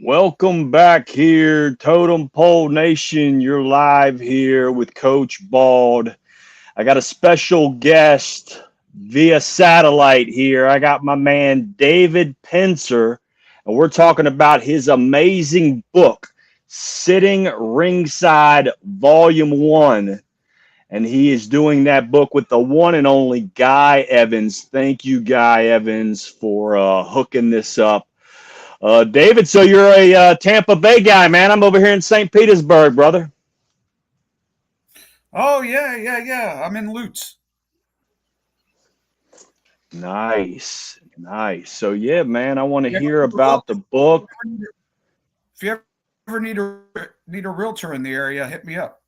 Welcome back here, Totem Pole Nation. You're live here with Coach Bald. I got a special guest via satellite here. I got my man David Penzer, and we're talking about his amazing book, Sitting Ringside Volume 1. And he is doing that book with the one and only Guy Evans. Thank you, Guy Evans, for hooking this up. David, so you're a Tampa Bay guy, man. I'm over here in St. Petersburg, brother. Oh yeah. I'm in Lutz. Nice, nice. So yeah, man, I want to If you hear ever need a about the book. if you ever need a realtor in the area, hit me up.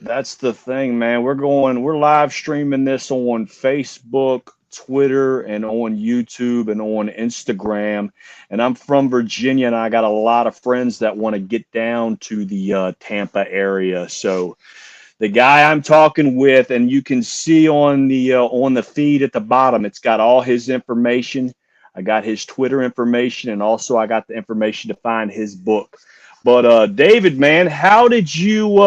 That's the thing, man. We're live streaming this on Facebook, Twitter, and on YouTube and on Instagram. And I'm from Virginia, and I got a lot of friends that want to get down to the Tampa area. So the guy I'm talking with, and you can see on the feed at the bottom, it's got all his information. I got his Twitter information, and also I got the information to find his book. But David, man, how did you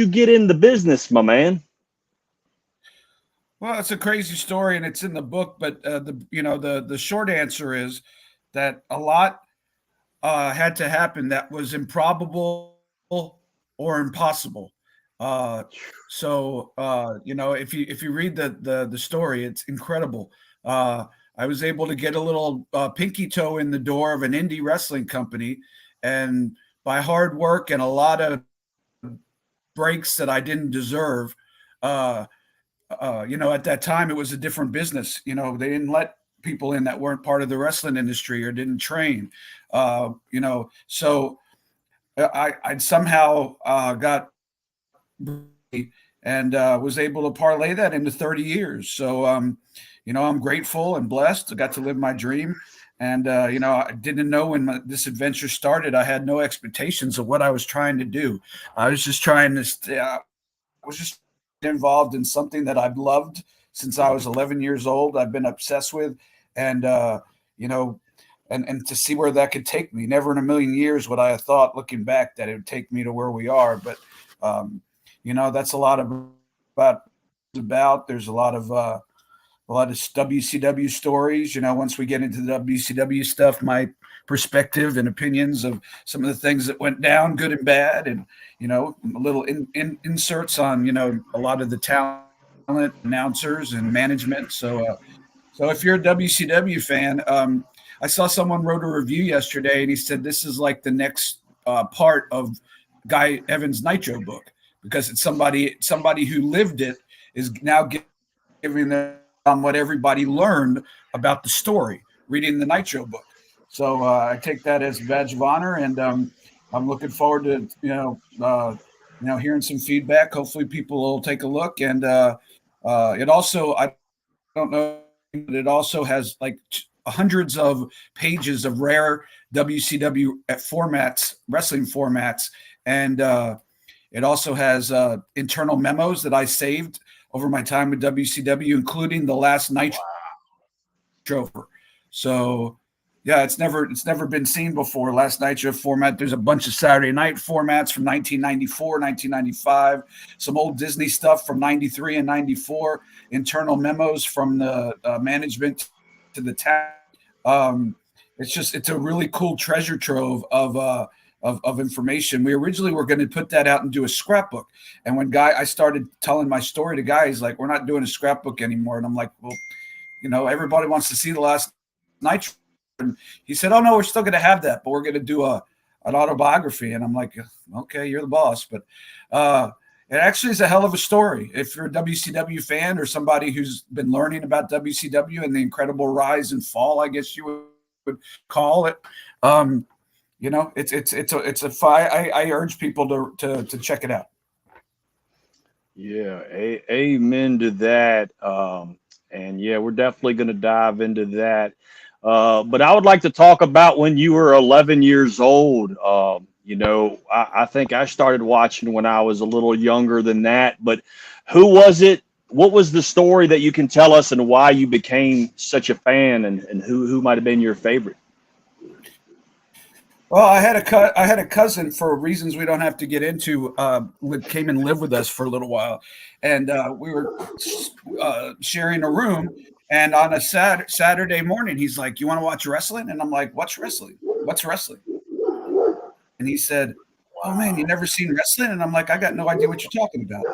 get in the business, my man? Well, it's a crazy story, and it's in the book. But the short answer is that a lot had to happen that was improbable or impossible. Uh, if you read the story, it's incredible. I was able to get a little pinky toe in the door of an indie wrestling company, and by hard work and a lot of breaks that I didn't deserve, uh, at that time it was a different business. They didn't let people in that weren't part of the wrestling industry or didn't train. So I somehow got and was able to parlay that into 30 years. So, I'm grateful and blessed. I got to live my dream. And, I didn't know when this adventure started, I had no expectations of what I was trying to do. I was just trying to, I was just involved in something that I've loved since I was 11 years old. I've been obsessed with, and, you know, and to see where that could take me. Never in a million years would I have thought, looking back, that it would take me to where we are. But that's a lot about. There's a lot of WCW stories. Once we get into the WCW stuff, my perspective and opinions of some of the things that went down, good and bad, and little inserts on a lot of the talent, announcers, and management. So if you're a WCW fan, I saw someone wrote a review yesterday, and he said this is like the next part of Guy Evans' Nitro book, because it's somebody who lived it is now giving them on what everybody learned about the story, reading the Nitro book. So I take that as a badge of honor, and I'm looking forward to hearing some feedback. Hopefully, people will take a look, and it also, I don't know, but it also has like hundreds of pages of rare WCW formats, wrestling formats, and it also has internal memos that I saved over my time with WCW, including the last Nitro. So, yeah, it's never been seen before. Last Nitro format. There's a bunch of Saturday night formats from 1994, 1995, some old Disney stuff from 93 and 94, internal memos from the management to the town. It's a really cool treasure trove of information. We originally were going to put that out and do a scrapbook. And when I started telling my story to Guy, he's like, we're not doing a scrapbook anymore. And I'm like, well, everybody wants to see the last Nitro. And he said, oh, no, we're still going to have that, but we're going to do an autobiography. And I'm like, okay, you're the boss. But it actually is a hell of a story. If you're a WCW fan or somebody who's been learning about WCW and the incredible rise and fall, I guess you would call it, I urge people to check it out. Yeah, amen to that. And yeah, we're definitely going to dive into that. But I would like to talk about when you were 11 years old. I think I started watching when I was a little younger than that. But who was it? What was the story that you can tell us, and why you became such a fan, and who might have been your favorite? Well, I had a cousin for reasons we don't have to get into. Came and lived with us for a little while, and we were sharing a room. And on a Saturday morning, he's like, "You want to watch wrestling?" And I'm like, "What's wrestling? What's wrestling?" And he said, "Oh man, you never seen wrestling?" And I'm like, "I got no idea what you're talking about."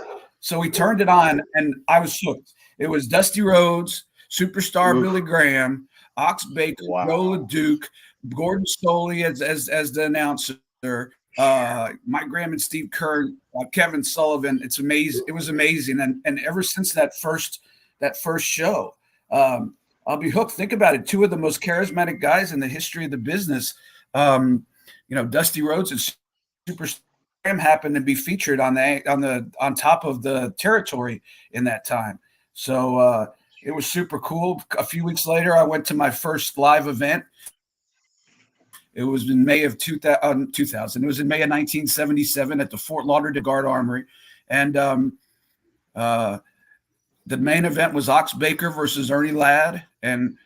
So he turned it on, and I was hooked. It was Dusty Rhodes, Superstar Oof. Billy Graham, Ox Baker, Joe Wow. LeDuc, Gordon Stoley as the announcer, Mike Graham and Steve Kerr, Kevin Sullivan. It's amazing. It was amazing, and ever since that first show, I'll be hooked. Think about it. Two of the most charismatic guys in the history of the business. Um, Dusty Rhodes and Superstar Graham happened to be featured on top of the territory in that time. So it was super cool. A few weeks later, I went to my first live event. It was in May of 2000. It was in May of 1977 at the Fort Lauderdale Guard Armory, and uh, the main event was Ox Baker versus Ernie Ladd, and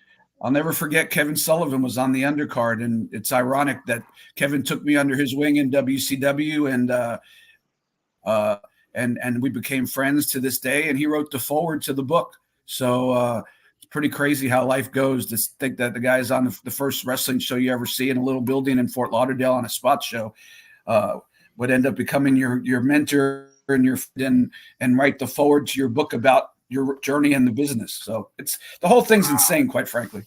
I'll never forget Kevin Sullivan was on the undercard, and it's ironic that Kevin took me under his wing in WCW, uh, and we became friends to this day. And he wrote the forward to the book. So it's pretty crazy how life goes. To think that the guy's on the first wrestling show you ever see in a little building in Fort Lauderdale on a spot show uh, would end up becoming your mentor and and write the forward to your book about your journey in the business. So it's the whole thing's insane, quite frankly.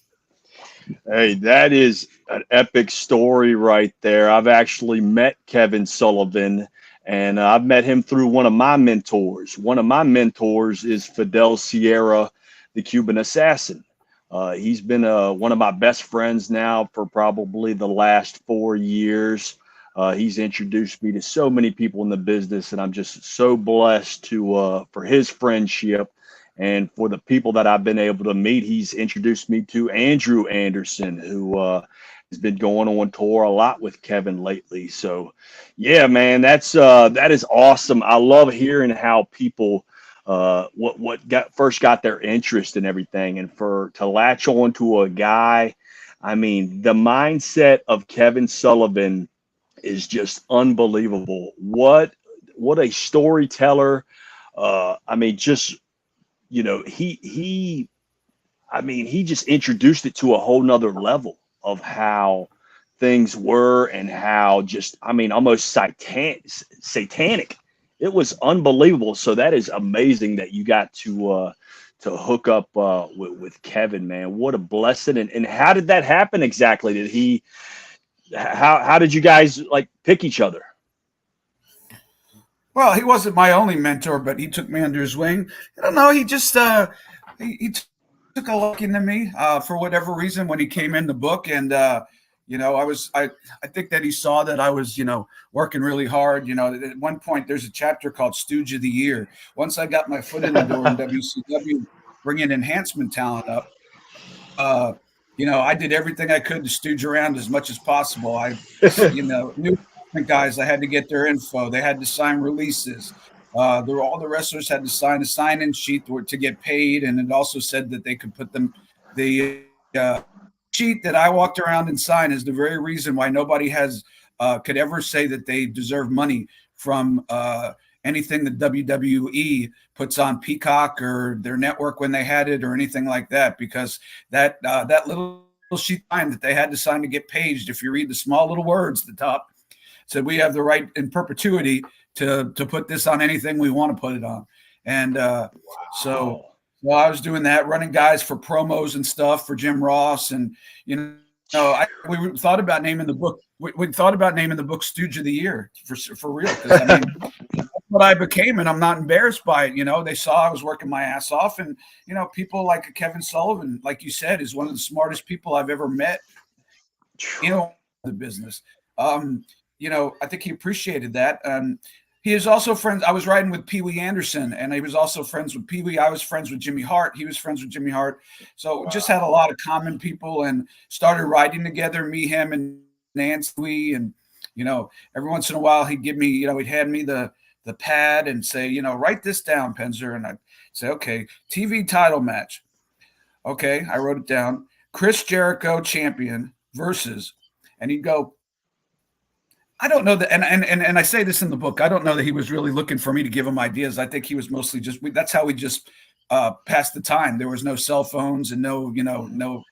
Hey, that is an epic story right there. I've actually met Kevin Sullivan, and I've met him through one of my mentors. One of my mentors is Fidel Sierra, the Cuban assassin. He's been one of my best friends now for probably the last 4 years. He's introduced me to so many people in the business, and I'm just so blessed to for his friendship and for the people that I've been able to meet. He's introduced me to Andrew Anderson, who has been going on tour a lot with Kevin lately. So, yeah, man, that is awesome. I love hearing how people what got first got their interest in everything, and for to latch on to a guy. I mean, the mindset of Kevin Sullivan is just unbelievable. What a storyteller. I mean, just he I mean, he just introduced it to a whole nother level of how things were and how just, I mean, almost satanic. It was unbelievable. So that is amazing that you got to hook up with Kevin, man. What a blessing. And how did that happen exactly? How did you guys like pick each other? Well, he wasn't my only mentor, but he took me under his wing. I don't know. He just he took a liking to me for whatever reason when he came in the book, and I think that he saw that I was working really hard. At one point there's a chapter called Stooge of the Year. Once I got my foot in the door in WCW, bringing enhancement talent up. Uh, I did everything I could to stooge around as much as possible. New guys, I had to get their info. They had to sign releases. All the wrestlers had to sign a sign-in sheet to get paid, and it also said that they could put them the sheet that I walked around and signed is the very reason why nobody has could ever say that they deserve money from anything that WWE puts on Peacock or their network when they had it or anything like that, because that little sheet time that they had to sign to get paged, if you read the small little words at the top, said we have the right in perpetuity to put this on anything we want to put it on. And so Wow. well, I was doing that, running guys for promos and stuff for Jim Ross, and we thought about naming the book. We thought about naming the book Stooge of the Year for real, because I mean, what I became, and I'm not embarrassed by it. They saw I was working my ass off, and people like Kevin Sullivan, like you said, is one of the smartest people I've ever met. The business. Um, I think he appreciated that. He is also friends. I was riding with Pee Wee Anderson, and he was also friends with Pee Wee. I was friends with Jimmy Hart. He was friends with Jimmy Hart. So just had a lot of common people, and started riding together. Me, him, and Nancy. And every once in a while he'd give me, he'd hand me the pad and say, write this down, Penzer. And I'd say, okay, TV title match. Okay, I wrote it down. Chris Jericho champion versus, and he'd go, I don't know that, and I say this in the book. I don't know that he was really looking for me to give him ideas. I think he was mostly just that's how we just passed the time. There was no cell phones and no, no,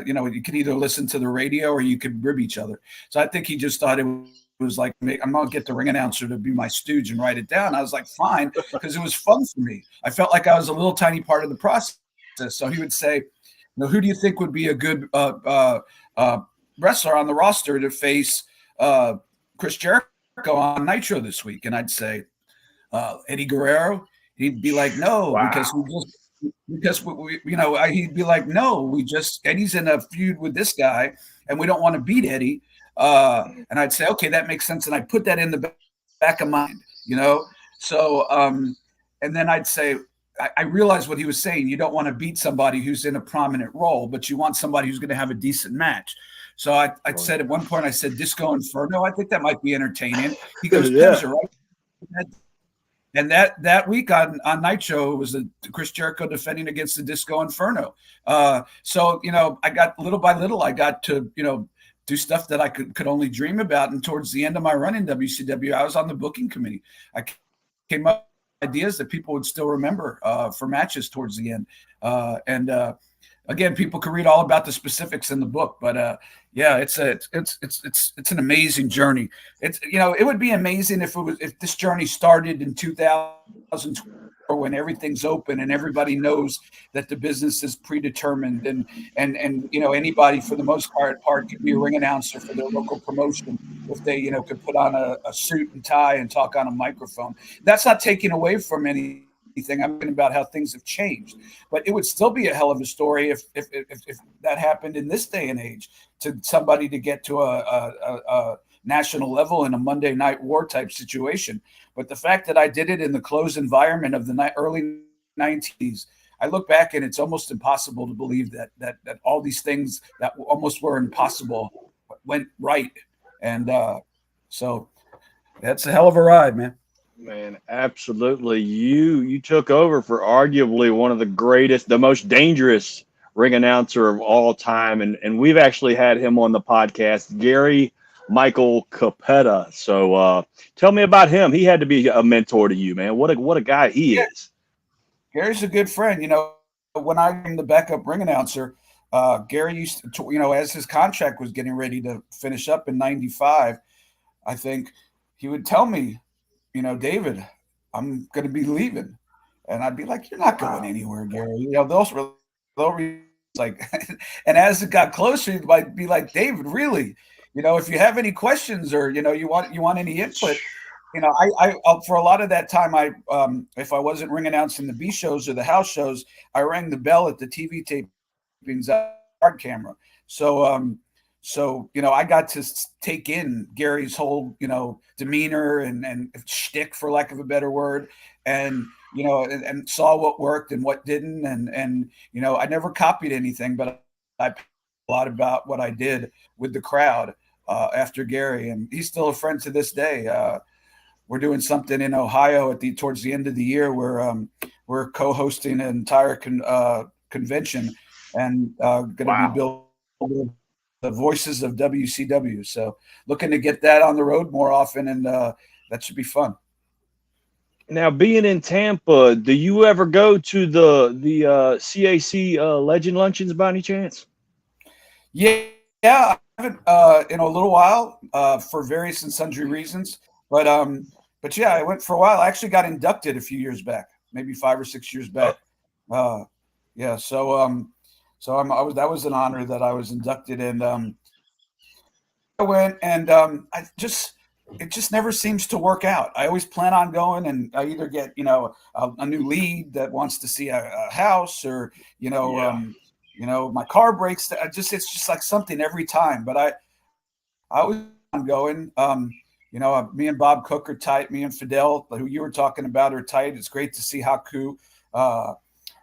you could either listen to the radio or you could rib each other. So I think he just thought it was like, I'm gonna get the ring announcer to be my stooge and write it down. I was like, fine, because it was fun for me. I felt like I was a little tiny part of the process. So he would say, who do you think would be a good wrestler on the roster to face Chris Jericho on Nitro this week? And I'd say Eddie Guerrero. He'd be like, no, Wow. he'd be like, no, Eddie's in a feud with this guy, and we don't want to beat Eddie. And I'd say, okay, that makes sense, and I'd put that in the back of mind, So, and then I'd say, I realized what he was saying. You don't want to beat somebody who's in a prominent role, but you want somebody who's going to have a decent match. So I said at one point, I said, Disco Inferno. I think that might be entertaining. He goes, Penzer, right? And that week on Nitro, it was Chris Jericho defending against the Disco Inferno. So, I got little by little, I got to, do stuff that I could only dream about. And towards the end of my run in WCW, I was on the booking committee. I came up with ideas that people would still remember for matches towards the end. Again, people can read all about the specifics in the book, but yeah, it's an amazing journey. It would be amazing if this journey started in 2012, when everything's open and everybody knows that the business is predetermined, and anybody for the most part can be a ring announcer for their local promotion if they could put on a suit and tie and talk on a microphone. That's not taking away from anything. I'm talking about how things have changed, but it would still be a hell of a story if that happened in this day and age, to somebody to get to a national level in a Monday Night War type situation. But the fact that I did it in the closed environment of the early 90s, I look back and it's almost impossible to believe that all these things that almost were impossible went right. And so that's a hell of a ride, man. Man, absolutely. You took over for arguably one of the greatest, the most dangerous ring announcer of all time. And we've actually had him on the podcast, Gary Michael Capetta. So tell me about him. He had to be a mentor to you, man. What a guy he is. Gary's a good friend. When I became the backup ring announcer, Gary used to, as his contract was getting ready to finish up in 95, I think he would tell me, David, I'm going to be leaving. And I'd be like, you're not going anywhere, Gary. They'll like, and as it got closer, he might be like, David, really? If you have any questions or, you want any input, I for a lot of that time, if I wasn't ring announcing the B shows or the house shows, I rang the bell at the TV tapings hard camera. So, I got to take in Gary's whole, demeanor and shtick, for lack of a better word, and and saw what worked and what didn't, and I never copied anything, but I a lot about what I did with the crowd after Gary, and he's still a friend to this day. We're doing something in Ohio towards the end of the year where we're co-hosting an entire convention and going to be building the voices of WCW. So looking to get that on the road more often, and that should be fun. Now, being in Tampa, do you ever go to the CAC Legend Luncheons by any chance? Yeah, I haven't in a little while for various and sundry reasons, but yeah, I went for a while. I actually got inducted a few years back, maybe 5 or 6 years back. Yeah, so that was an honor that I was inducted, and I went, and it just never seems to work out. I always plan on going, and I either get a new lead that wants to see a house, or my car breaks. It's just like something every time. But I was going. Me and Bob Cook are tight. Me and Fidel, who you were talking about, are tight. It's great to see Haku.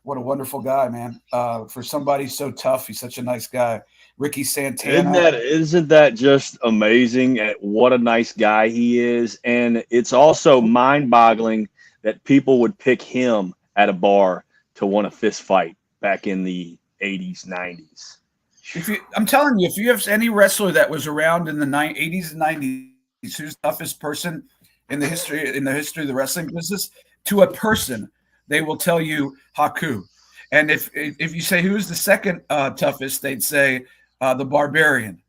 What a wonderful guy, man. For somebody so tough, he's such a nice guy. Ricky Santana. Isn't that just amazing at what a nice guy he is? And it's also mind-boggling that people would pick him at a bar to want a fist fight back in the 80s, 90s. I'm telling you, if you have any wrestler that was around in the 80s and 90s who's the toughest person in the history of the wrestling business, to a person, they will tell you Haku. And if you say who's the second toughest, they'd say the Barbarian.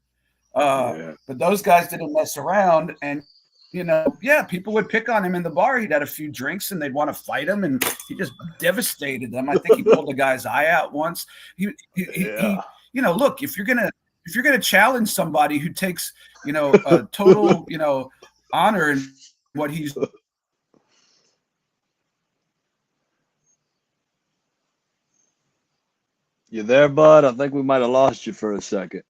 Yeah. But those guys didn't mess around, and yeah, people would pick on him in the bar. He'd had a few drinks, and they'd want to fight him, and he just devastated them. I think he pulled a guy's eye out once. Yeah. Look, if you're gonna challenge somebody who takes a total honor in what he's. You there, bud? I think we might have lost you for a second.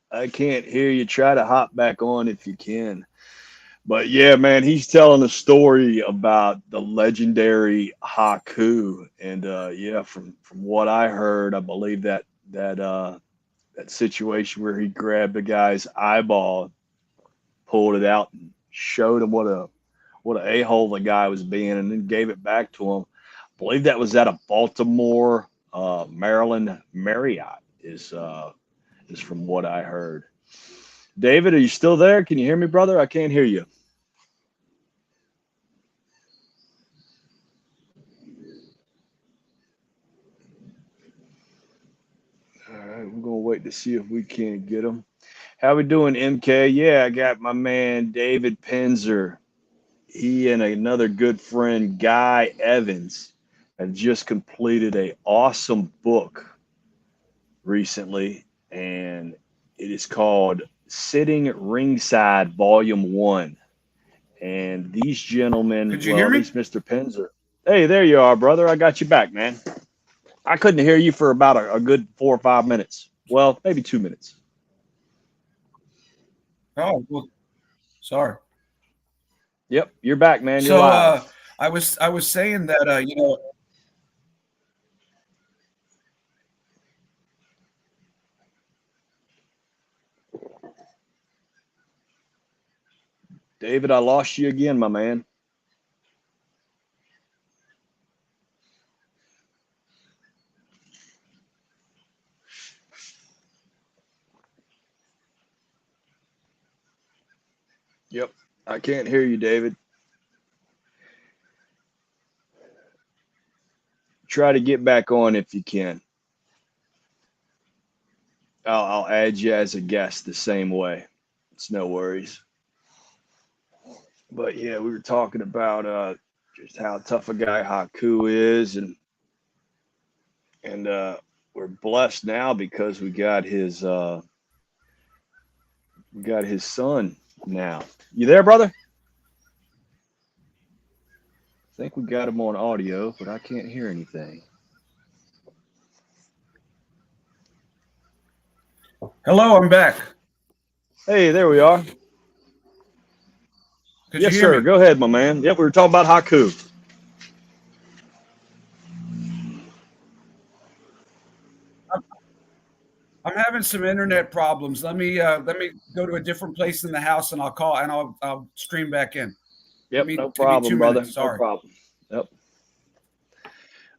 I can't hear you. Try to hop back on if you can. But yeah, man, he's telling a story about the legendary Haku, and yeah, from what I heard, I believe that situation where he grabbed the guy's eyeball, pulled it out, and showed him what a hole the guy was being, and then gave it back to him. I believe that was at a Baltimore, Maryland Marriott. Is from what I heard. David, are you still there? Can you hear me, brother? I can't hear you. All right, we're gonna wait to see if we can get him. How we doing, MK? Yeah, I got my man David Penzer. He and another good friend, Guy Evans, have just completed a awesome book recently, and it is called Sitting Ringside Volume One. And these gentlemen, Could you well, hear at me? least Mr. Penzer. Hey, there you are, brother. I got you back, man. I couldn't hear you for about a good 4 or 5 minutes. Well, maybe 2 minutes. Oh, well, sorry. Yep, you're back, man. You're So live. I was saying that David, I lost you again, my man. Yep, I can't hear you, David. Try to get back on if you can. I'll add you as a guest the same way. It's no worries. But yeah, we were talking about just how tough a guy Haku is, and we're blessed now because we got his son now. You there, brother? I think we got him on audio, but I can't hear anything. hello, I'm back. Hey, there we are. Could you Yes, hear sir. me? Go ahead, my man. Yep, we were talking about Haku. I'm having some internet problems. Let me go to a different place in the house, and I'll stream back in. Give Yep, me no give me problem, 2 minutes. brother. No Sorry. problem. Yep.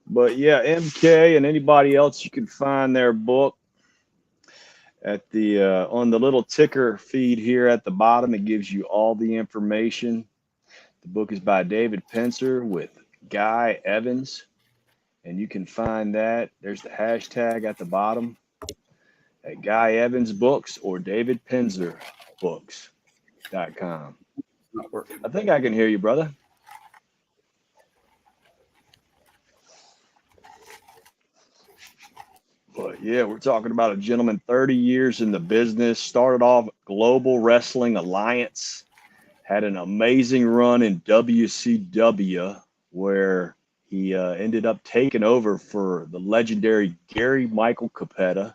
But yeah, MK and anybody else, you can find their book at the on the little ticker feed here at the bottom. It gives you all the information. The book is by David Penzer with Guy Evans, and you can find that. There's the hashtag at the bottom at Guy Evans Books or David Penzer Books.com. Not working. I think I can hear you, brother. But yeah, we're talking about a gentleman 30 years in the business, started off Global Wrestling Alliance, had an amazing run in WCW where he ended up taking over for the legendary Gary Michael Capetta.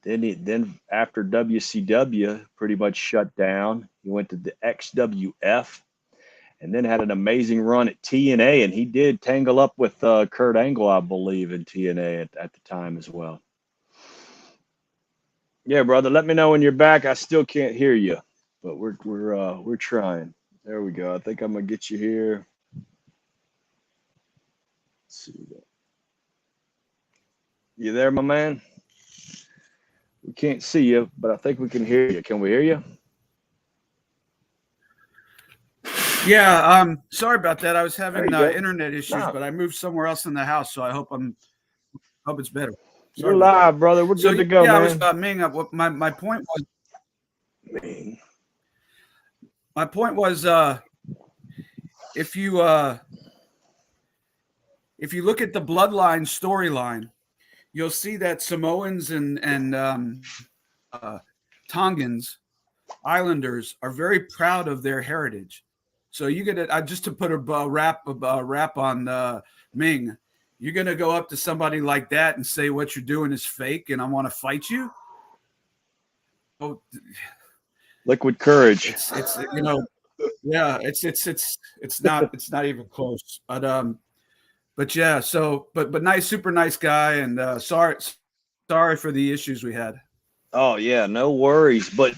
Then after WCW pretty much shut down, he went to the XWF and then had an amazing run at TNA, and he did tangle up with Kurt Angle, I believe, in TNA at the time as well. Yeah, brother, let me know when you're back. I still can't hear you, but we're trying. There we go. I think I'm gonna get you here. Let's see. You there, my man? can't see you, but I think we can hear you. Can we hear you? Yeah, sorry about that. I was There having you go. internet issues, No, but I moved somewhere else in the house, so I hope it's better. Sorry you're about that. live, brother. We're So good to go, yeah, I was man. Ming. My point was Man. if you look at the bloodline storyline, you'll see that Samoans and Tongans, Islanders are very proud of their heritage. So you get it. Just to put a rap on Ming, you're gonna go up to somebody like that and say what you're doing is fake, and I want to fight you. Oh, Liquid courage. it's yeah, it's not even close. But yeah, so but nice, super nice guy, and sorry for the issues we had. Oh yeah, no worries. But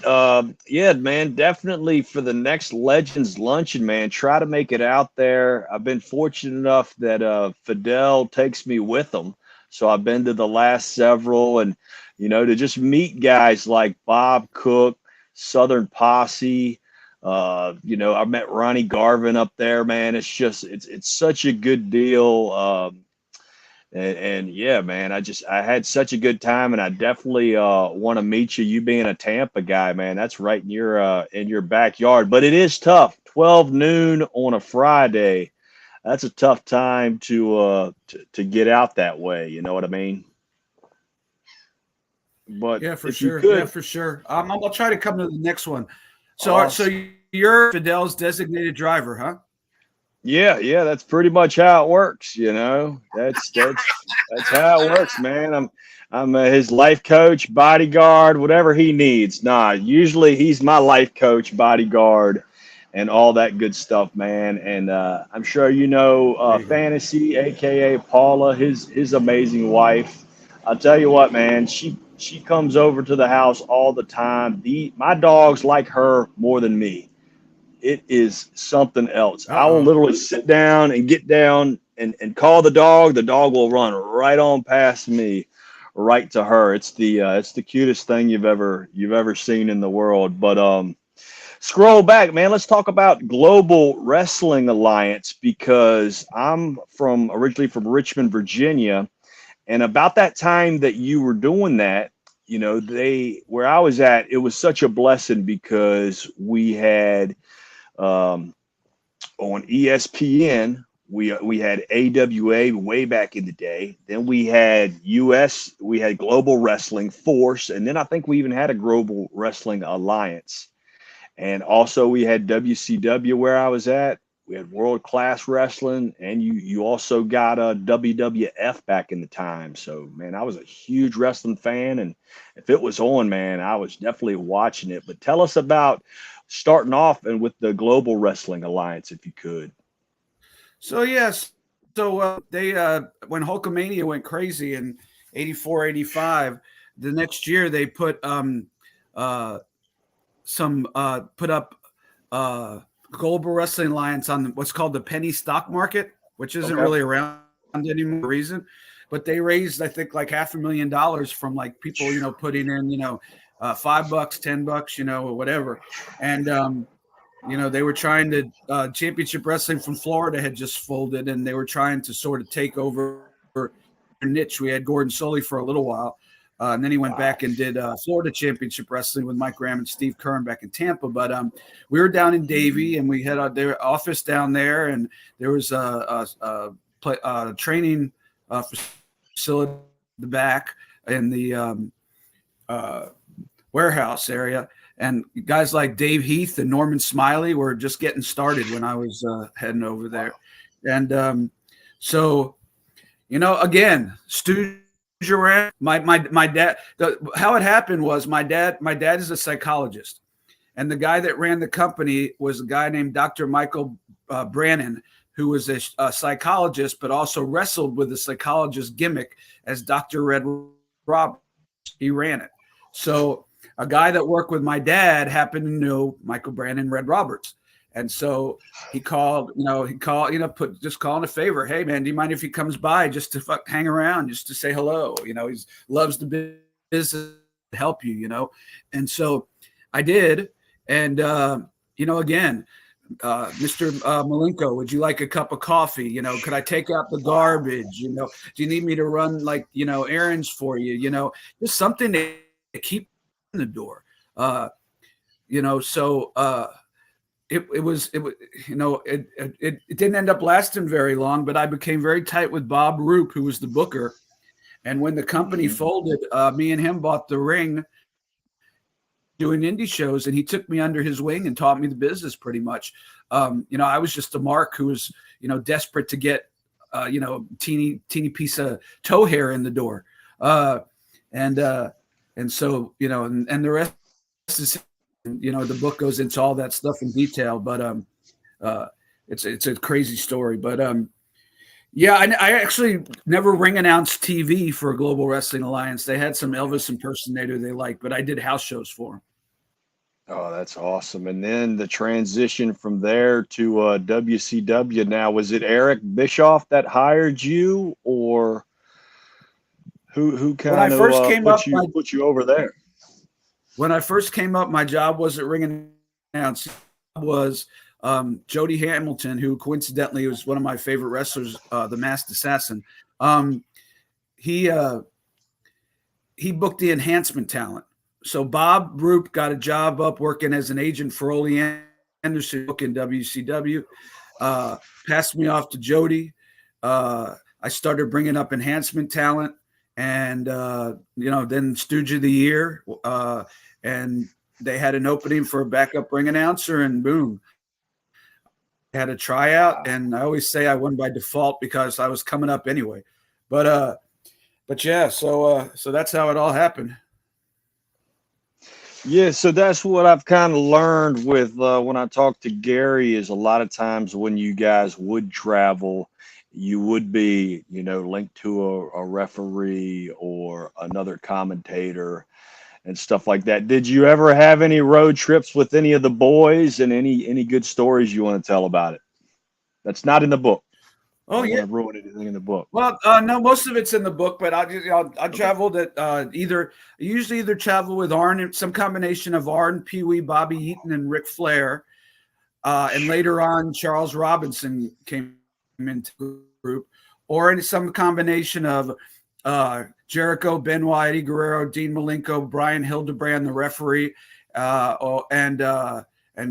yeah, man, definitely for the next Legends Luncheon, man, try to make it out there. I've been fortunate enough that Fidel takes me with him. So I've been to the last several and to just meet guys like Bob Cook, Southern Posse. I met Ronnie Garvin up there, man. It's such a good deal. And yeah, man, I had such a good time, and I definitely want to meet you. You being a Tampa guy, man, that's right in your backyard. But it is tough. 12 noon on a Friday. That's a tough time to get out that way. You know what I mean? But Yeah, for if you sure. Yeah, could, for sure. I'll try to come to the next one. So awesome. you're Fidel's designated driver, huh? Yeah, that's pretty much how it works. That's how it works, man. I'm his life coach, bodyguard, whatever he needs. Nah, usually he's my life coach, bodyguard, and all that good stuff, man. And I'm sure There you go. Fantasy, aka Paula, his amazing wife. I'll tell you what, man. She comes over to the house all the time. My dogs like her more than me. It is something else. I will Uh-oh. literally sit down and get down and call the dog. The dog will run right on past me, right to her. It's the cutest thing you've ever seen in the world. But scroll back, man. Let's talk about Global Wrestling Alliance because I'm originally from Richmond, Virginia, and about that time that you were doing that, where I was at, it was such a blessing because we had on ESPN. We had AWA way back in the day. Then we had we had Global Wrestling Force, and then I think we even had a Global Wrestling Alliance. And also we had WCW where I was at. We had World Class Wrestling, and you also got a WWF back in the time. So man, I was a huge wrestling fan, and if it was on, man, I was definitely watching it. But tell us about starting off and with the Global Wrestling Alliance, if you could. So yes, so they when Hulkamania went crazy in 84, 85, the next year they put put up Global Wrestling Alliance on what's called the penny stock market, which isn't Okay. really around anymore reason, but they raised I think like $500,000 from like people putting in $5, $10, or whatever, and they were trying to Championship Wrestling from Florida had just folded, and they were trying to sort of take over their niche. We had Gordon Soley for a little while. And then he went Wow. back and did Florida Championship Wrestling with Mike Graham and Steve Kern back in Tampa. But we were down in Davie, and we had their office down there, and there was a training facility in the back in the warehouse area. And guys like Dave Heath and Norman Smiley were just getting started when I was heading over there. And so, again, Stu Duran, my dad, how it happened was my dad is a psychologist. And the guy that ran the company was a guy named Dr. Michael Brannon, who was a psychologist, but also wrestled with the psychologist gimmick as Dr. Red Roberts. He ran it. So a guy that worked with my dad happened to know Michael Brannon, Red Roberts. And so he called, just calling a favor. Hey man, do you mind if he comes by just to hang around, just to say hello? He loves the business help you, And so I did. And, again, Mr. Malenko, would you like a cup of coffee? Could I take out the garbage? Do you need me to run errands for you? Just something to keep in the door. It didn't end up lasting very long, but I became very tight with Bob Roop, who was the booker. And when the company folded, me and him bought the Ring, doing indie shows, and he took me under his wing and taught me the business pretty much. I was just a mark who was, desperate to get, teeny piece of toe hair in the door. And so, and the rest is, the book goes into all that stuff in detail, but it's a crazy story. But yeah, I actually never ring announced TV for Global Wrestling Alliance. They had some Elvis impersonator they liked, but I did house shows for them. Oh, that's awesome. And then the transition from there to WCW. Now, was it Eric Bischoff that hired you, or who kind of put you over there? When I first came up, my job wasn't ring announce. Was Jody Hamilton, who coincidentally was one of my favorite wrestlers, the Masked Assassin. He booked the enhancement talent. So Bob Roop got a job up working as an agent for Ole Anderson in WCW. Passed me off to Jody. I started bringing up enhancement talent, and then Stooge of the Year, and they had an opening for a backup ring announcer, and boom, had a tryout. And I always say I won by default because I was coming up anyway. But yeah, so that's how it all happened. Yeah, so that's what I've kind of learned with when I talk to Gary, is a lot of times when you guys would travel, you would be, linked to a referee or another commentator and stuff like that. Did you ever have any road trips with any of the boys, and any good stories you want to tell about it? That's not in the book. Oh, I don't yeah. want to ruin anything in the book. Well, no, most of it's in the book, but I traveled at usually either travel with Arn, some combination of Arn, Pee Wee, Bobby Eaton, and Ric Flair. And later on, Charles Robinson came into the group, or in some combination of Jericho, Benoit, Eddie Guerrero, Dean Malenko, Brian Hildebrand, the referee, and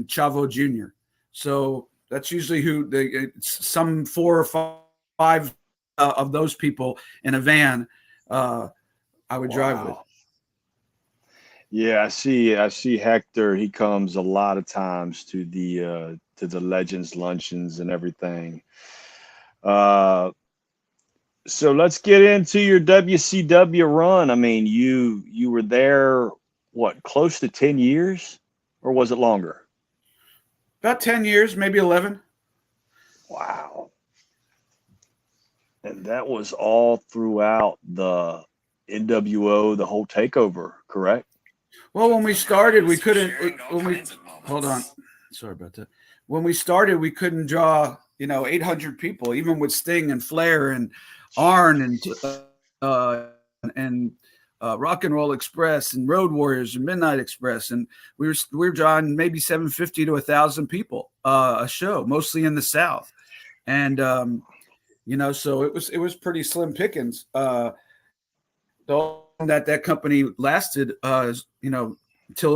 Chavo Jr. So that's usually some 4 or 5 of those people in a van I would drive with. Yeah, I see Hector. He comes a lot of times to the Legends luncheons and everything. So let's get into your WCW run. I mean, you were there, what, close to 10 years, or was it longer? About 10 years, maybe 11. Wow. And that was all throughout the NWO, the whole takeover, correct? Well, when we started, we couldn't. Hold on, sorry about that. When we started, we couldn't draw, 800 people, even with Sting and Flair and Arn and Rock and Roll Express and Road Warriors and Midnight Express, and we were drawing maybe 750 to 1,000 people a show, mostly in the South, and so it was pretty slim pickings. That company lasted, until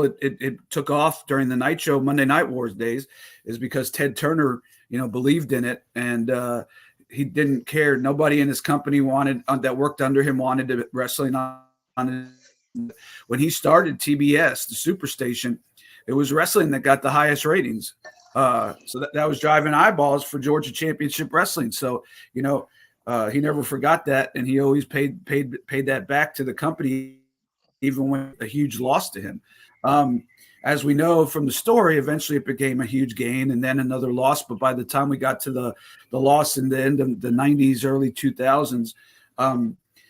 it took off during the night show, Monday Night Wars days, is because Ted Turner, believed in it, and he didn't care. Nobody in his company that worked under him wanted to wrestling on. When he started TBS, the Superstation, it was wrestling that got the highest ratings. So that was driving eyeballs for Georgia Championship Wrestling. So, he never forgot that, and he always paid that back to the company, even when a huge loss to him. As we know from the story, eventually it became a huge gain and then another loss. But by the time we got to the loss in the end of the 90s, early 2000s,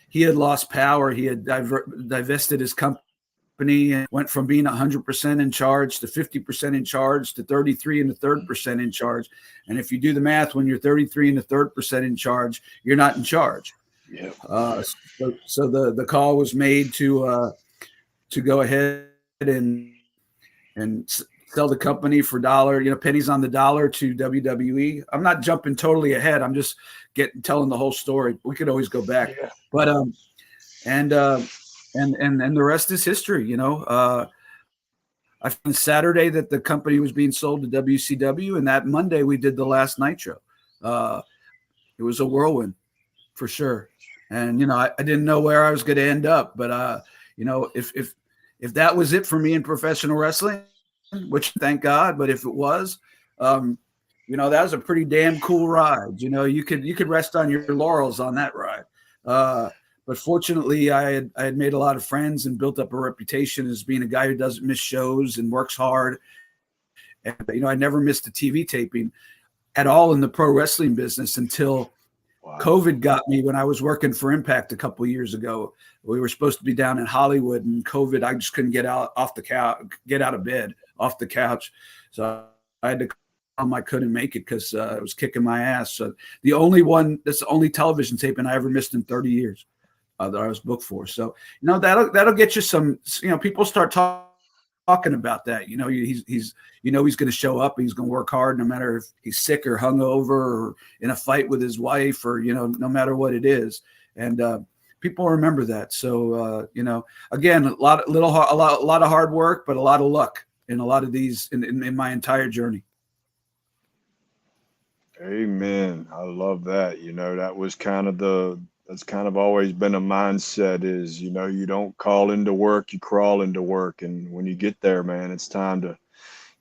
he had lost power. He had divested his company and went from being 100% in charge to 50% in charge to 33 and a third percent in charge. And if you do the math, when you're 33 and a third percent in charge, you're not in charge. Yeah. So the call was made to to go ahead and sell the company for dollar, pennies on the dollar to WWE. I'm not jumping totally ahead. I'm just telling the whole story. We could always go back, Yeah. but and the rest is history. I found Saturday that the company was being sold to WCW, and that Monday we did the last Nitro. It was a whirlwind for sure, and I didn't know where I was going to end up, but if that was it for me in professional wrestling, which thank God, but if it was, that was a pretty damn cool ride. You could rest on your laurels on that ride. But fortunately, I had made a lot of friends and built up a reputation as being a guy who doesn't miss shows and works hard. And I never missed a TV taping at all in the pro wrestling business until COVID got me when I was working for Impact a couple of years ago. We were supposed to be down in Hollywood, and COVID, I just couldn't get out of bed off the couch. So I had to come. I couldn't make it because it was kicking my ass. So that's the only television taping I ever missed in 30 years that I was booked for. So, that'll get you some, people start talking about that. He's going to show up. He's going to work hard no matter if he's sick or hungover or in a fight with his wife or, no matter what it is. And people remember that. So, again, a lot of hard work, but a lot of luck in a lot of these in my entire journey. Amen. I love that. That's kind of always been a mindset is, you don't call into work, you crawl into work. And when you get there, man, it's time to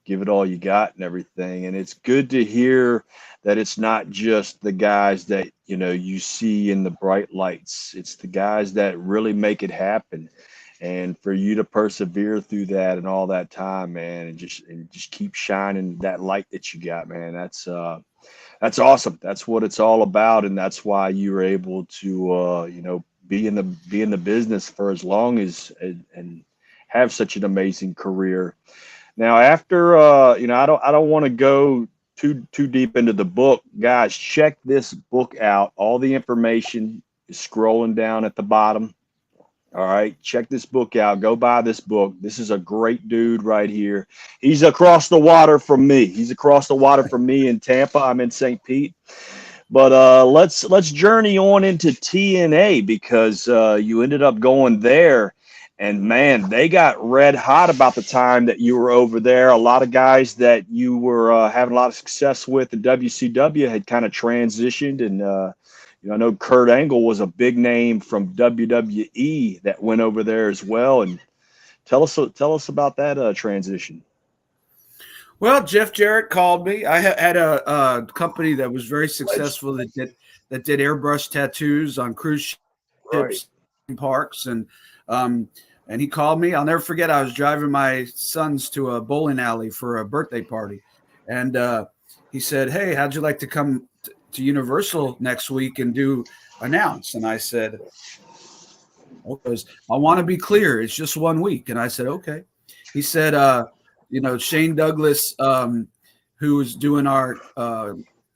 give it all you got and everything. And it's good to hear that it's not just the guys that, you see in the bright lights. It's the guys that really make it happen. And for you to persevere through that and all that time, man, and just keep shining that light that you got, man. That's awesome. That's what it's all about, and that's why you were able to, be in the business for as long as and have such an amazing career. Now, after I don't want to go too deep into the book, guys. Check this book out. All the information is scrolling down at the bottom. All right, check this book out. Go buy this book. This is a great dude right here. He's across the water from me. He's across the water from me in Tampa. I'm in St. Pete. But let's journey on into TNA because you ended up going there. And, man, they got red hot about the time that you were over there. A lot of guys that you were having a lot of success with in WCW had kind of transitioned and I know Kurt Angle was a big name from WWE that went over there as well. And tell us about that transition. Well, Jeff Jarrett called me. I had a company that was very successful that did airbrush tattoos on cruise ships and parks, and he called me. I'll never forget. I was driving my sons to a bowling alley for a birthday party, and he said, "Hey, how'd you like to come to Universal next week and announce?" And I said, "Okay, I want to be clear. It's just 1 week." And I said, "Okay." He said, Shane Douglas, who was doing our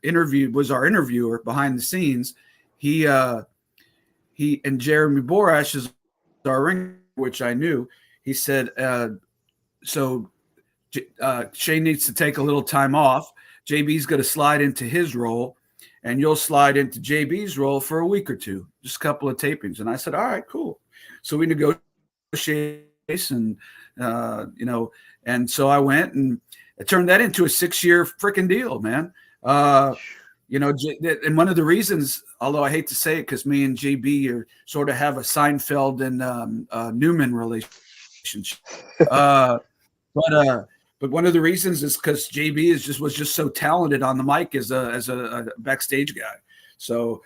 interview, was our interviewer behind the scenes. He and Jeremy Borash is our ring, which I knew. He said, so Shane needs to take a little time off. JB's going to slide into his role, and you'll slide into JB's role for a week or two, just a couple of tapings. And I said, all right, cool. So we negotiated, and and so I went, and it turned that into a 6-year freaking deal, man. And one of the reasons, although I hate to say it, because me and JB sort of have a Seinfeld and Newman relationship, but one of the reasons is because JB was just so talented on the mic as a backstage guy. So,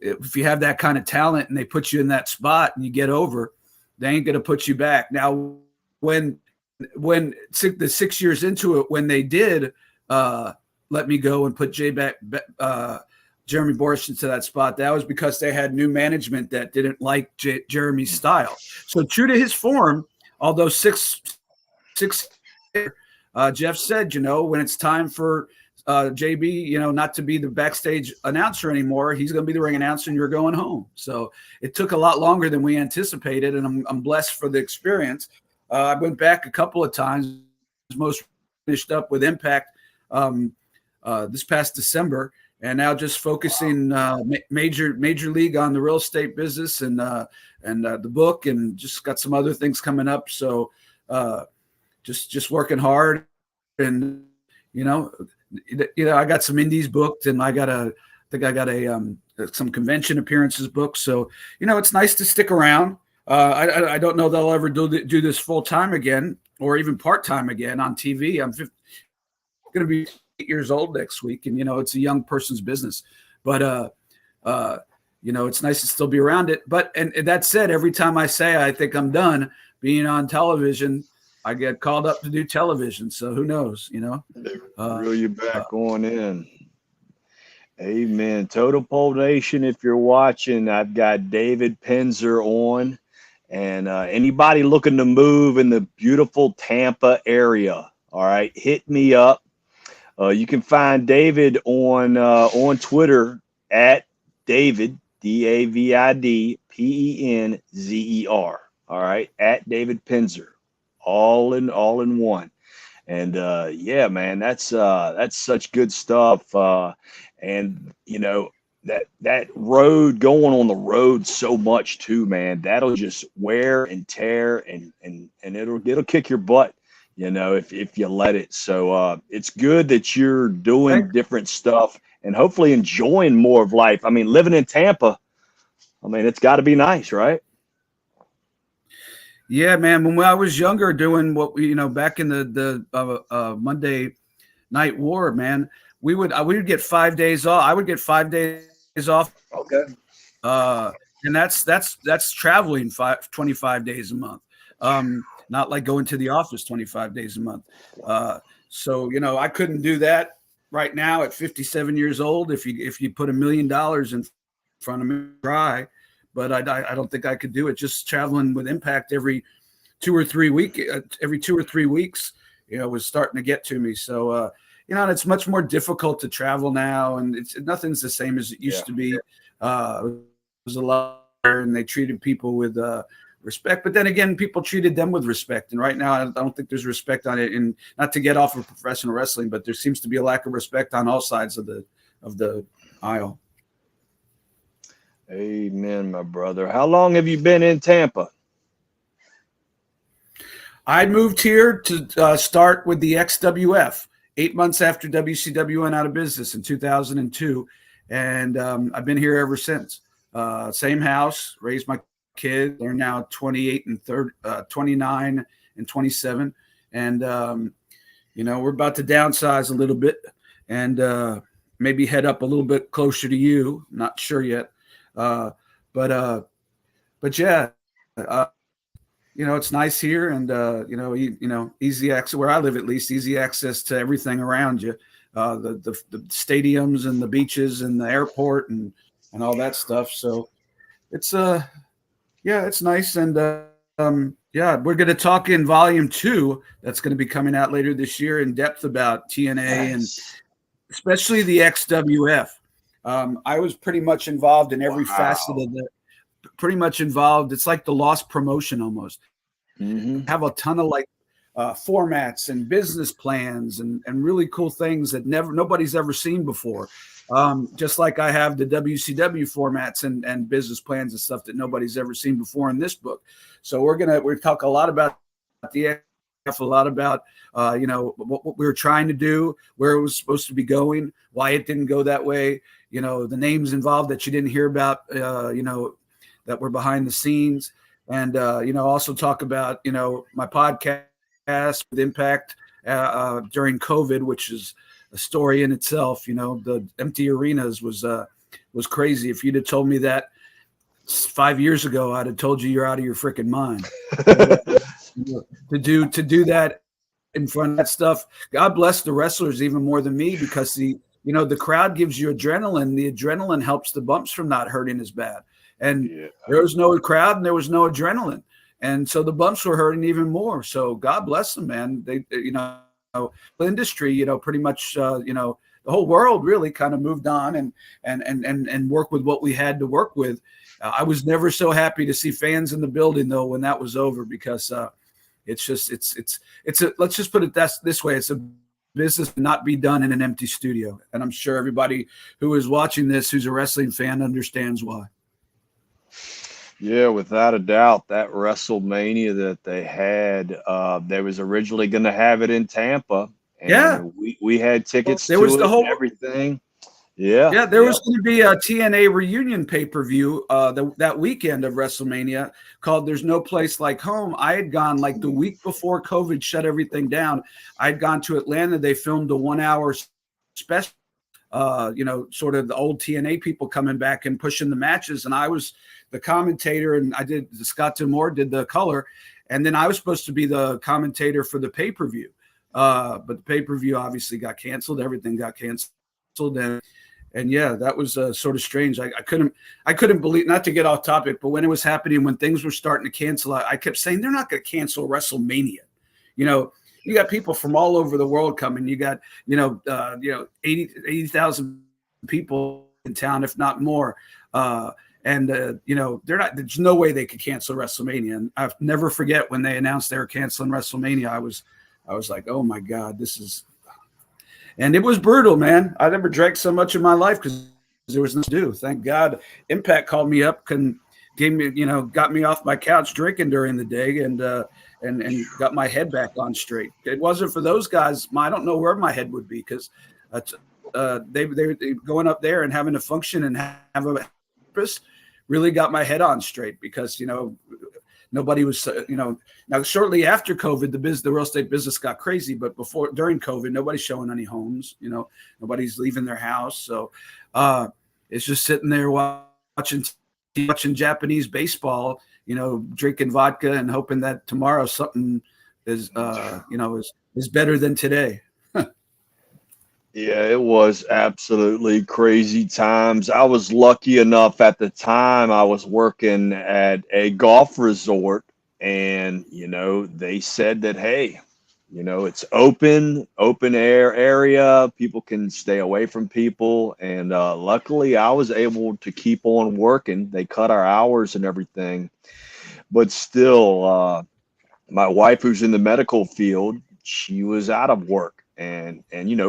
if you have that kind of talent and they put you in that spot and you get over, they ain't going to put you back. Now, when the 6 years into it, when they did let me go and put Jeremy Borash into that spot, that was because they had new management that didn't like Jeremy's style. So true to his form, although six Jeff said, when it's time for JB, not to be the backstage announcer anymore. He's going to be the ring announcer, and you're going home. So it took a lot longer than we anticipated, and I'm blessed for the experience. I went back a couple of times. Most finished up with Impact this past December, and now just focusing major league on the real estate business and the book, and just got some other things coming up. So just working hard, and I got some indies booked, and I think I got some convention appearances booked. So it's nice to stick around. I don't know that I'll ever do this full time again, or even part time again on TV. I'm going to be 8 years old next week, and it's a young person's business. But it's nice to still be around it. But and that said, every time I say I think I'm done being on television, I get called up to do television. So who knows? They reel you back on in. Amen. Total Pole Nation, if you're watching, I've got David Penzer on. And anybody looking to move in the beautiful Tampa area, all right, hit me up. You can find David on Twitter at David, DavidPenzer, all right, at David Penzer, all in one. And yeah, man, that's such good stuff. And that road, going on the road so much too, man, that'll just wear and tear, and it'll kick your butt, if you let it. So it's good that you're doing different stuff and hopefully enjoying more of life. I mean, living in Tampa, it's got to be nice, right? Yeah, man. When I was younger, doing what back in the Monday Night War, man, we would get 5 days off. I would get 5 days off. Okay. And that's traveling 25 days a month. Not like going to the office 25 days a month. So I couldn't do that right now at 57 years old. If you put $1 million in front of me, try. But I don't think I could do it. Just traveling with Impact every 2 or 3 weeks, was starting to get to me. So, and it's much more difficult to travel now, and nothing's the same as it used to be. It was a lot, and they treated people with respect. But then again, people treated them with respect. And right now, I don't think there's respect on it. And not to get off of professional wrestling, but there seems to be a lack of respect on all sides of the aisle. Amen, my brother. How long have you been in Tampa? I moved here to start with the XWF 8 months after WCW went out of business in 2002. And I've been here ever since. Same house, raised my kids. They're now 28 and 29 and 27. And, we're about to downsize a little bit and maybe head up a little bit closer to you. Not sure yet. But yeah, it's nice here, and easy access where I live, at least easy access to everything around you, the stadiums and the beaches and the airport and all that stuff. So it's it's nice. And we're going to talk in volume 2. That's going to be coming out later this year in depth about TNA and especially the XWF. I was pretty much involved in every facet of it. Pretty much involved. It's like the lost promotion almost. Mm-hmm. Have a ton of formats and business plans and really cool things that nobody's ever seen before. Just like I have the WCW formats and business plans and stuff that nobody's ever seen before in this book. So we're gonna talk a lot about the XWF, a lot about what we were trying to do, where it was supposed to be going, why it didn't go that way. The names involved that you didn't hear about, that were behind the scenes. And, also talk about, my podcast with Impact during COVID, which is a story in itself. The empty arenas was crazy. If you'd have told me that 5 years ago, I'd have told you you're out of your freaking mind. to do that in front of that stuff. God bless the wrestlers even more than me, because the crowd gives you adrenaline. The adrenaline helps the bumps from not hurting as bad. And there was no crowd and there was no adrenaline. And so the bumps were hurting even more. So God bless them, man. They, the industry, pretty much, the whole world really kind of moved on and work with what we had to work with. I was never so happy to see fans in the building though when that was over, because it's let's just put it this way: it's a business to not be done in an empty studio, and I'm sure everybody who is watching this who's a wrestling fan understands why. Yeah, without a doubt, that WrestleMania that they had, they was originally going to have it in Tampa, Yeah, and we had tickets there was to the it and whole everything. Yeah, Yeah, there yeah. was going to be a TNA reunion pay-per-view that weekend of WrestleMania called "There's No Place Like Home." I had gone like the week before COVID shut everything down. I'd gone to Atlanta. They filmed a 1 hour special, sort of the old TNA people coming back and pushing the matches. And I was the commentator, and I did Scott Demore did the color, and then I was supposed to be the commentator for the pay-per-view. But the pay-per-view obviously got canceled. Everything got canceled, and yeah, that was sort of strange. I couldn't believe, not to get off topic, but when it was happening, when things were starting to cancel, I kept saying they're not going to cancel WrestleMania. You got people from all over the world coming. You got 80,000 people in town, if not more. They're not. There's no way they could cancel WrestleMania. And I'll never forget when they announced they were canceling WrestleMania. I was like, oh my God, this is. And it was brutal, man. I never drank so much in my life because there was nothing to do. Thank God, Impact called me up and gave me, got me off my couch drinking during the day and got my head back on straight. It wasn't for those guys. I don't know where my head would be, because they going up there and having a function and have a purpose really got my head on straight, because nobody was, now shortly after COVID, the real estate business got crazy, but during COVID, nobody's showing any homes, nobody's leaving their house. So it's just sitting there watching Japanese baseball, drinking vodka and hoping that tomorrow something is better than today. Yeah, it was absolutely crazy times. I was lucky enough at the time, I was working at a golf resort, and they said that, hey, it's open air area. People can stay away from people. And luckily I was able to keep on working. They cut our hours and everything. But still, my wife, who's in the medical field, she was out of work. And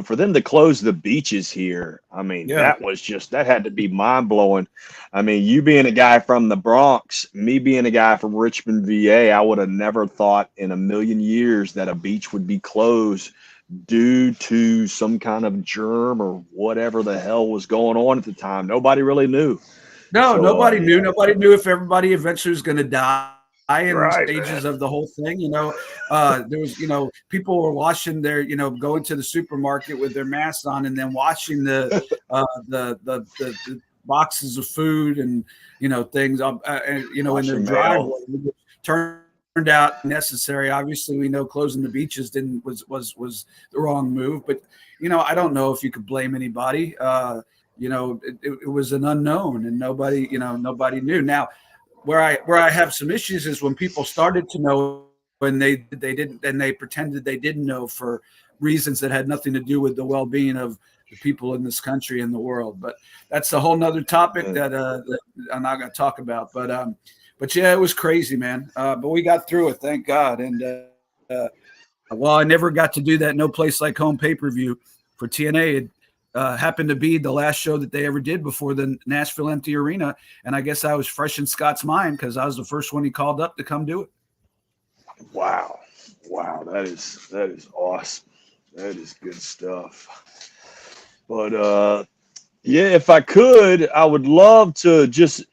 for them to close the beaches here, I mean, Yeah. that had to be mind blowing. I mean, you being a guy from the Bronx, me being a guy from Richmond, VA, I would have never thought in a million years that a beach would be closed due to some kind of germ or whatever the hell was going on at the time. Nobody really knew. No, So, nobody knew. Nobody knew if everybody eventually was going to die in the right, stages man. of the whole thing. There was, people were washing their, going to the supermarket with their masks on, and then washing the boxes of food and things, in their Washing driveway. mail. Which turned out necessary. Obviously, we know closing the beaches was the wrong move, but I don't know if you could blame anybody. It was an unknown, and nobody knew. Now, where I have some issues is when people started to know, when they didn't, and they pretended they didn't know for reasons that had nothing to do with the well-being of the people in this country and the world. But that's a whole nother topic that I'm not going to talk about. But yeah, it was crazy, man. But we got through it, thank God. And I never got to do that No Place Like Home pay-per-view for TNA. It happened to be the last show that they ever did before the Nashville Empty Arena. And I guess I was fresh in Scott's mind because I was the first one he called up to come do it. Wow. That is awesome. That is good stuff. But yeah, if I could, I would love to just,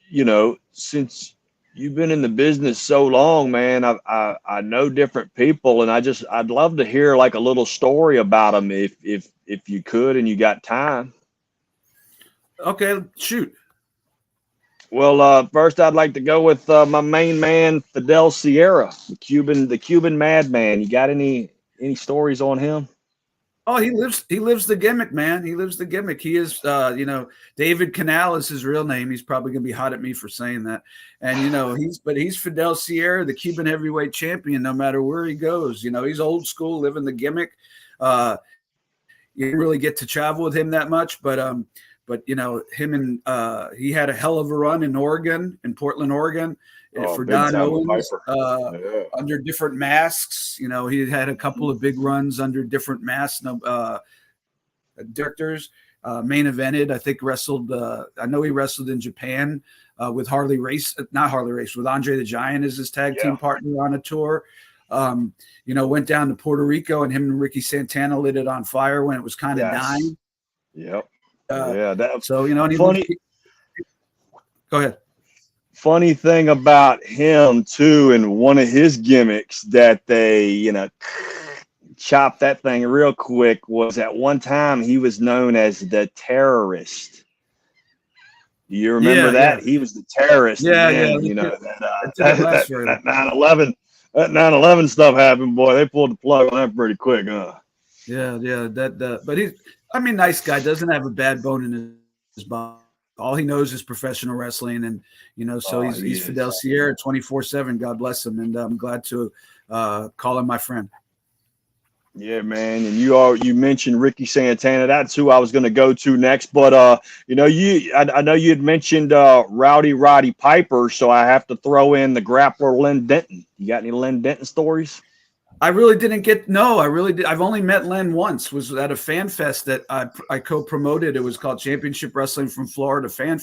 since you've been in the business so long, man, I know different people, and I'd love to hear like a little story about them if you could and you got time. Okay, shoot. Well, first I'd like to go with my main man, Fidel Sierra, the Cuban madman. You got any stories on him? Oh, he lives the gimmick, man. He lives the gimmick. He is, David Canal is his real name. He's probably going to be hot at me for saying that. And, he's Fidel Sierra, the Cuban heavyweight champion, no matter where he goes. He's old school, living the gimmick. you didn't really get to travel with him that much, but you know, him and he had a hell of a run in Oregon, in Portland, Oregon, for big Don time with Owens, Piper. Yeah. under different masks. You know, he had a couple of big runs under different masks, directors. Main evented, I think wrestled. I know he wrestled in Japan with not Harley Race, with Andre the Giant as his tag team partner on a tour. You know, went down to Puerto Rico, and him and Ricky Santana lit it on fire when it was kind of dying. Yep. That, so, you know, funny. Go ahead. Funny thing about him too, and one of his gimmicks that they, you know, chopped that thing real quick was at one time he was known as the terrorist. Do you remember that? Yeah. He was the terrorist. Yeah, then, you know, that 9/11. That 9/11 stuff happened, boy. They pulled the plug on that pretty quick, huh? Yeah. But he's, I mean, nice guy. Doesn't have a bad bone in his body. All he knows is professional wrestling, and you know, so he's Fidel Sierra 24/7. God bless him, and I'm glad to call him my friend. Yeah, man, and you mentioned Ricky Santana. That's who I was going to go to next. But you know, I know you had mentioned Roddy Piper, so I have to throw in the grappler Len Denton. You got any Len Denton stories? I really didn't get. No, I really did. I've only met Len once. Was at a fan fest that I co-promoted. It was called Championship Wrestling from Florida Fan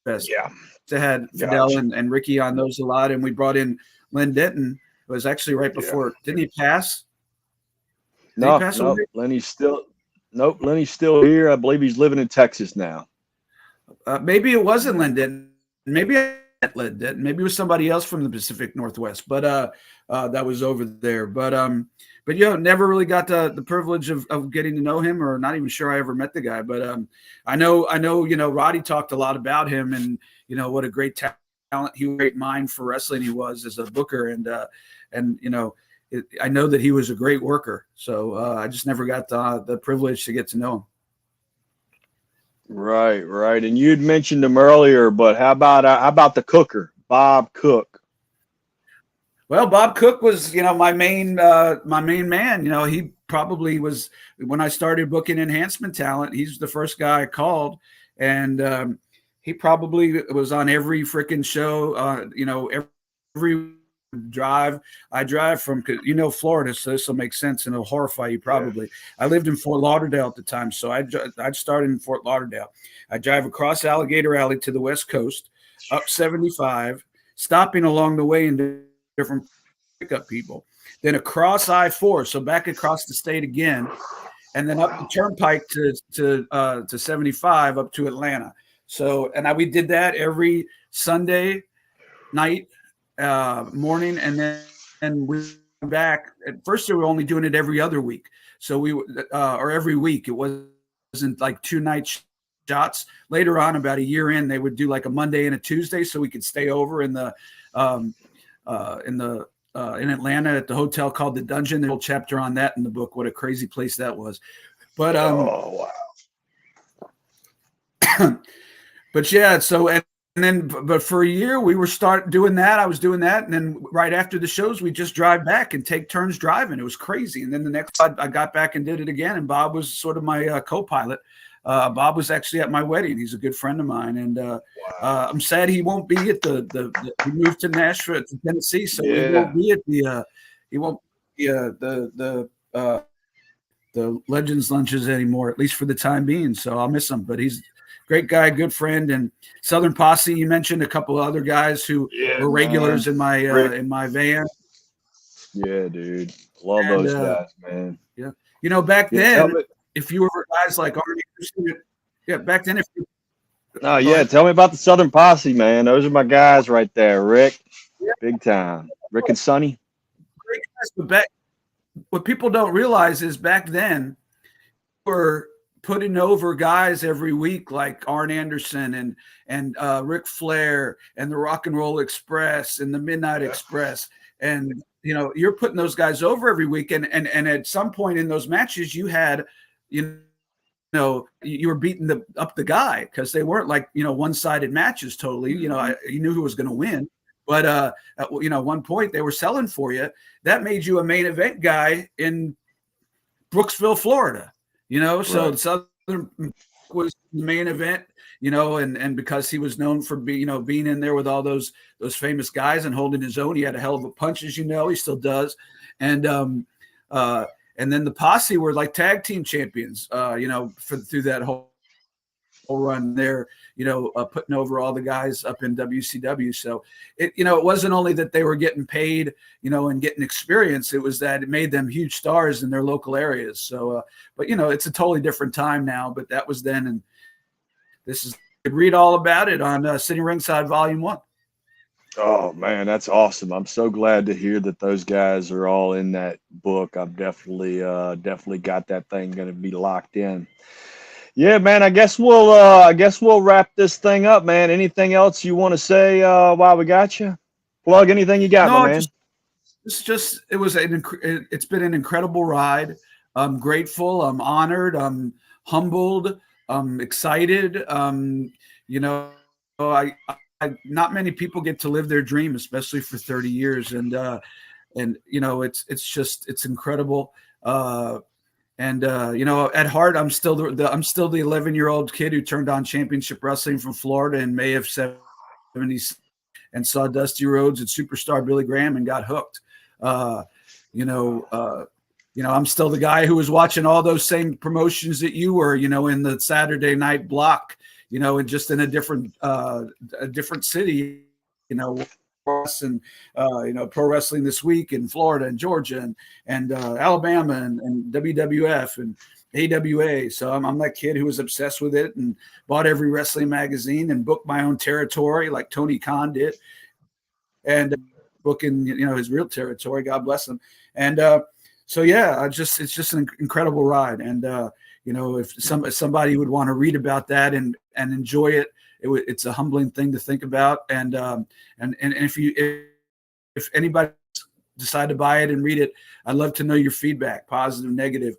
Fest. Yeah, they had Fidel and Ricky on those a lot, and we brought in Len Denton. It was actually right before. Didn't he pass? No, Lenny's still here. I believe he's living in Texas now. Maybe it wasn't Len Denton. Maybe I met Len Denton. Maybe it was somebody else from the Pacific Northwest. But that was over there. But you know, never really got the privilege of getting to know him, or not even sure I ever met the guy. But I know, you know, Roddy talked a lot about him, and you know what a great talent, he was, a great mind for wrestling he was as a booker, and you know. I know that he was a great worker, so I just never got the privilege to get to know him. Right. And you'd mentioned him earlier, but how about the cooker, Bob Cook? Well, Bob Cook was, you know, my main man. You know, he probably was when I started booking enhancement talent. He's the first guy I called, and he probably was on every freaking show. You know, every I drive from, you know, Florida, so this will make sense and it'll horrify you probably. Yeah. I lived in Fort Lauderdale at the time, so I'd started in Fort Lauderdale. I drive across Alligator Alley to the West Coast, up 75, stopping along the way in different pickup people, then across I-4, so back across the state again, and then up the Turnpike to 75 up to Atlanta. So, and we did that every Sunday night. Morning, and then we went back. At first, we were only doing it every other week, so or every week. It wasn't like 2 night shots. Later on, about a year in, they would do like a Monday and a Tuesday, so we could stay over in Atlanta at the hotel called the Dungeon. There's a whole chapter on that in the book. What a crazy place that was. But oh wow. But yeah, so but for a year we were doing that. I was doing that, and then right after the shows, we just drive back and take turns driving. It was crazy. And then the next I got back and did it again, and Bob was sort of my co-pilot. Bob was actually at my wedding. He's a good friend of mine, and wow. I'm sad he won't be at he moved to Nashville, to Tennessee, so he won't be at the Legends lunches anymore, at least for the time being. So I'll miss him, but he's great guy, good friend. And Southern Posse, you mentioned a couple of other guys who were regulars in my van. Yeah, dude. Love those guys, man. Yeah. You know, back then, if you were guys like Arnie, back then, tell me about the Southern Posse, man. Those are my guys right there, Rick. Yeah. Big time. Rick and Sonny. Great guys, but what people don't realize is back then, we're putting over guys every week like Arn Anderson and Ric Flair and the Rock and Roll Express and the Midnight Express. And, you know, you're putting those guys over every week. And at some point in those matches, you had, you were beating up the guy because they weren't like, you know, one-sided matches totally. You know, you knew who was going to win. But, at one point they were selling for you. That made you a main event guy in Brooksville, Florida. So Right. the Southern was the main event, and because he was known for being in there with all those famous guys and holding his own. He had a hell of a punch, as he still does. And uh and then the Posse were like tag team champions, through that whole run there, putting over all the guys up in WCW. So it wasn't only that they were getting paid, and getting experience. It was that it made them huge stars in their local areas. So, but it's a totally different time now, but that was then. And this is, you could read all about it on City Ringside Volume 1. Oh man, that's awesome. I'm so glad to hear that those guys are all in that book. I've definitely got that thing going to be locked in. Yeah, man, I guess we'll wrap this thing up, man. Anything else you want to say while we got you? Plug anything you got, my No, man. it's been an incredible ride. I'm grateful. I'm honored. I'm humbled. I'm excited. You know, not many people get to live their dream, especially for 30 years. And it's incredible. At heart, I'm still the 11-year-old kid who turned on Championship Wrestling from Florida in May of '70 and saw Dusty Rhodes and superstar Billy Graham and got hooked. Uh, you know, uh, I'm still the guy who was watching all those same promotions that you were, in the Saturday night block, and just in a different city, and Pro Wrestling This Week in Florida and Georgia and Alabama and WWF and AWA. So I'm that kid who was obsessed with it and bought every wrestling magazine and booked my own territory like Tony Khan did, and booking his real territory. God bless him. And so yeah, it's just an incredible ride. And if somebody would want to read about that and enjoy it, it's a humbling thing to think about. And if anybody decide to buy it and read it, I'd love to know your feedback, positive, negative.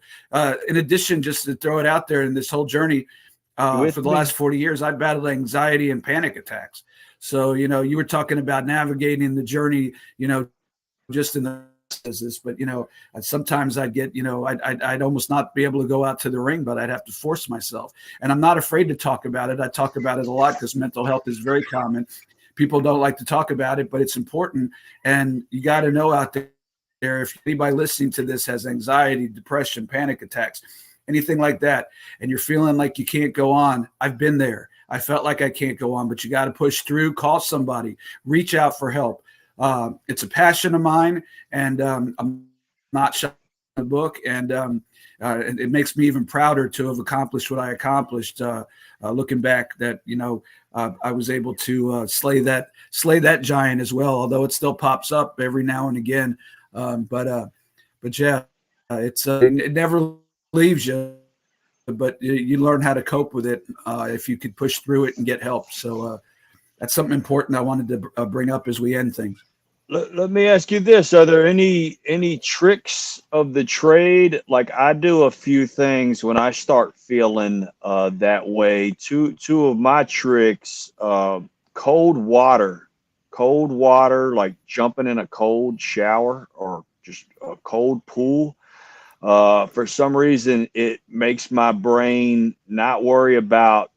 In addition, just to throw it out there, in this whole journey, for With the me. last 40 years, I've battled anxiety and panic attacks. So, you were talking about navigating the journey, just in the business, but sometimes I'd get, I'd almost not be able to go out to the ring, but I'd have to force myself. And I'm not afraid to talk about it. I talk about it a lot because mental health is very common. People don't like to talk about it, but it's important. And you got to know out there, if anybody listening to this has anxiety, depression, panic attacks, anything like that, and you're feeling like you can't go on, I've been there. I felt like I can't go on, but you got to push through, call somebody, reach out for help. It's a passion of mine, and I'm not shy in the book, and it makes me even prouder to have accomplished what I accomplished. Looking back, that I was able to slay that giant as well, although it still pops up every now and again. But yeah, it never leaves you, but you learn how to cope with it if you could push through it and get help. So that's something important I wanted to bring up as we end things. Let me ask you this: are there any tricks of the trade? Like I do a few things when I start feeling that way. Two of my tricks: cold water, like jumping in a cold shower or just a cold pool. For some reason, it makes my brain not worry about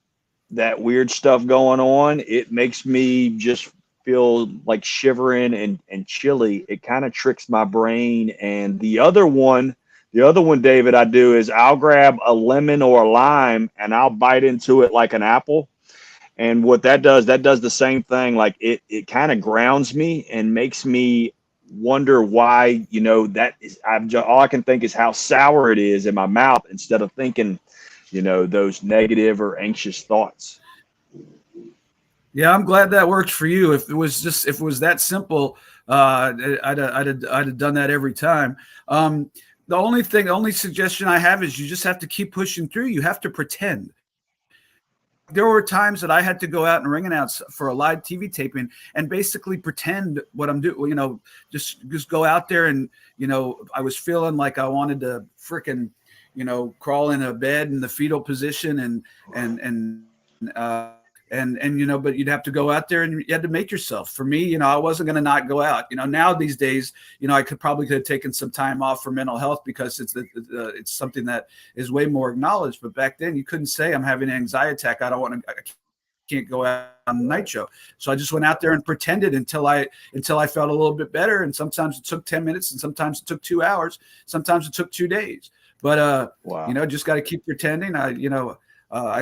that weird stuff going on. It makes me just feel like shivering and chilly. It kind of tricks my brain. And the other one, David, I do is I'll grab a lemon or a lime and I'll bite into it like an apple. And what that does the same thing. Like it kind of grounds me and makes me wonder why, that is, all I can think is how sour it is in my mouth instead of thinking, those negative or anxious thoughts. Yeah, I'm glad that worked for you. If it was that simple, I'd have done that every time. The only suggestion I have is you just have to keep pushing through. You have to pretend. There were times that I had to go out and ring announce for a live TV taping and basically pretend what I'm doing. Just go out there and I was feeling like I wanted to frickin' crawl in a bed in the fetal position and but you'd have to go out there and you had to make yourself. For me, I wasn't going to not go out. Now these days, I could have taken some time off for mental health because it's something that is way more acknowledged. But back then, you couldn't say I'm having an anxiety attack. I can't go out on the night show. So I just went out there and pretended until I felt a little bit better. And sometimes it took 10 minutes and sometimes it took 2 hours. Sometimes it took 2 days. But, Wow. Just got to keep pretending. I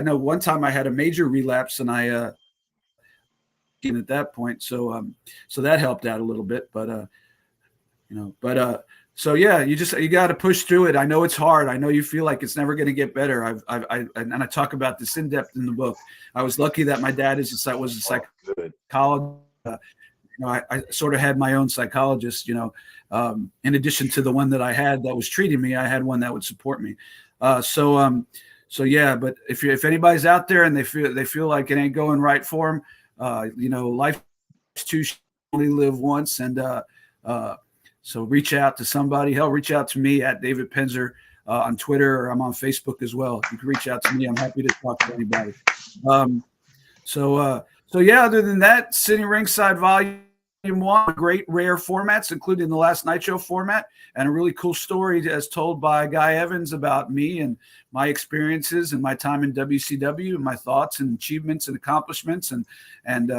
know one time I had a major relapse and at that point. So that helped out a little bit, so yeah, you got to push through it. I know it's hard. I know you feel like it's never going to get better. I talk about this in depth in the book. I was lucky that my dad was a psychologist. I sort of had my own psychologist, in addition to the one that I had that was treating me, I had one that would support me. So yeah, but if anybody's out there and they feel like it ain't going right for them, life's too short, only live once. And, so reach out to somebody. Hell, reach out to me at David Penzer on Twitter, or I'm on Facebook as well. You can reach out to me. I'm happy to talk to anybody. So yeah, other than that, Sitting Ringside Volume 1, great rare formats, including the last night show format, and a really cool story as told by Guy Evans about me and my experiences and my time in WCW and my thoughts and achievements and accomplishments and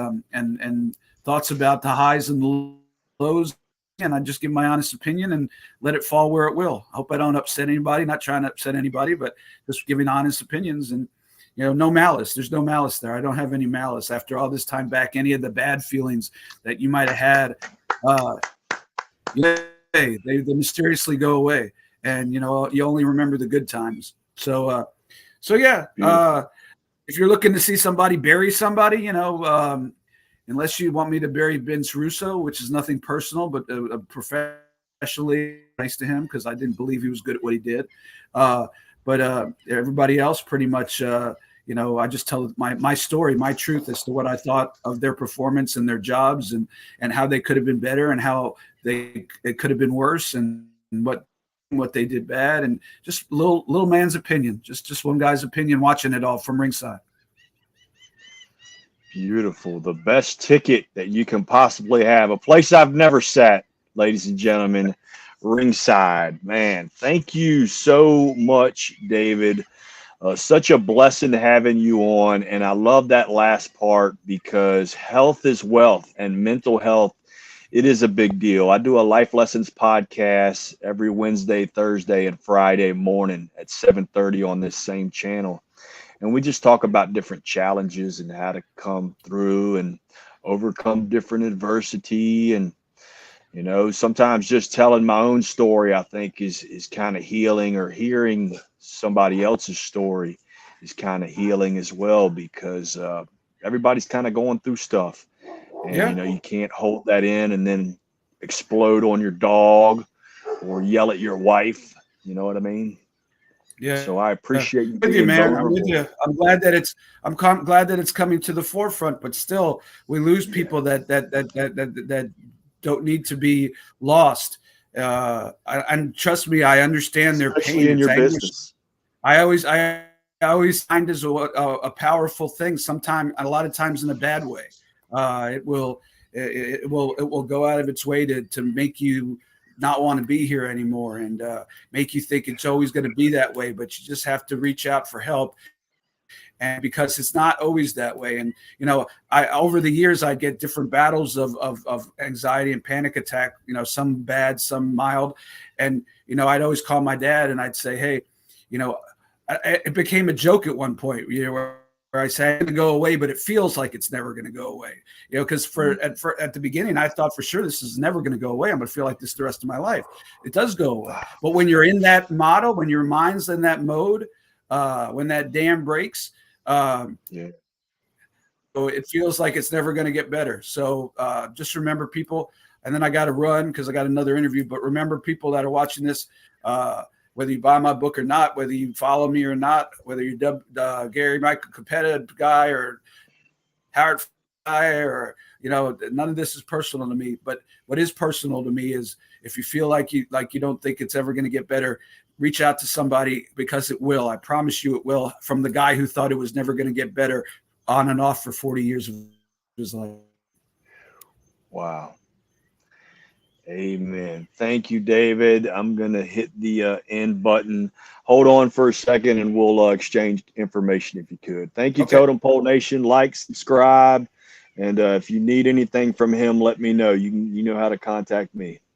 thoughts about the highs and the lows. And I just give my honest opinion and let it fall where it will. I hope I don't upset anybody, not trying to upset anybody, but just giving honest opinions and, no malice. There's no malice there. I don't have any malice after all this time back. Any of the bad feelings that you might have had, they mysteriously go away. And, you only remember the good times. So yeah, if you're looking to see somebody bury somebody, unless you want me to bury Vince Russo, which is nothing personal, but professionally nice to him because I didn't believe he was good at what he did. But everybody else pretty much, I just tell my story, my truth as to what I thought of their performance and their jobs and how they could have been better and how it could have been worse and what they did bad, and just little man's opinion, just one guy's opinion watching it all from ringside. Beautiful. The best ticket that you can possibly have. A place I've never sat, ladies and gentlemen, Ringside. Man, thank you so much, David. Such a blessing having you on. And I love that last part because health is wealth and mental health, it is a big deal. I do a Life Lessons podcast every Wednesday, Thursday, and Friday morning at 7:30 on this same channel. And we just talk about different challenges and how to come through and overcome different adversity. And, sometimes just telling my own story, I think is kind of healing, or hearing somebody else's story is kind of healing as well, because everybody's kind of going through stuff. And, Yeah. You can't hold that in and then explode on your dog or yell at your wife. You know what I mean? Yeah. So I appreciate you with being you, man. vulnerable. I'm with you. I'm glad that it's coming to the forefront, but still we lose people that don't need to be lost. And trust me, I understand their Especially pain. in your Anguish. business. I always find as a powerful thing. Sometimes, a lot of times, in a bad way. It will go out of its way to make you not want to be here anymore and make you think it's always going to be that way. But you just have to reach out for help. And because it's not always that way. And, over the years, I get different battles of anxiety and panic attack, some bad, some mild. And, I'd always call my dad and I'd say, hey, it became a joke at one point, where I say, I'm going to go away, but it feels like it's never going to go away, because at the beginning, I thought for sure this is never going to go away. I'm going to feel like this the rest of my life. It does go away. But when you're in that model, when your mind's in that mode, when that dam breaks, so it feels like it's never going to get better. So just remember, people, and then I got to run because I got another interview, but remember, people that are watching this, whether you buy my book or not, whether you follow me or not, whether you're Gary Michael Capetta guy or Howard guy, or none of this is personal to me. But what is personal to me is if you feel like you don't think it's ever going to get better, reach out to somebody, because it will. I promise you it will. From the guy who thought it was never going to get better on and off for 40 years of his life. Wow. Amen. Thank you, David. I'm going to hit the end button. Hold on for a second and we'll exchange information if you could. Thank you, Okay. Totem Pole Nation. Like, subscribe. And if you need anything from him, let me know. You know how to contact me.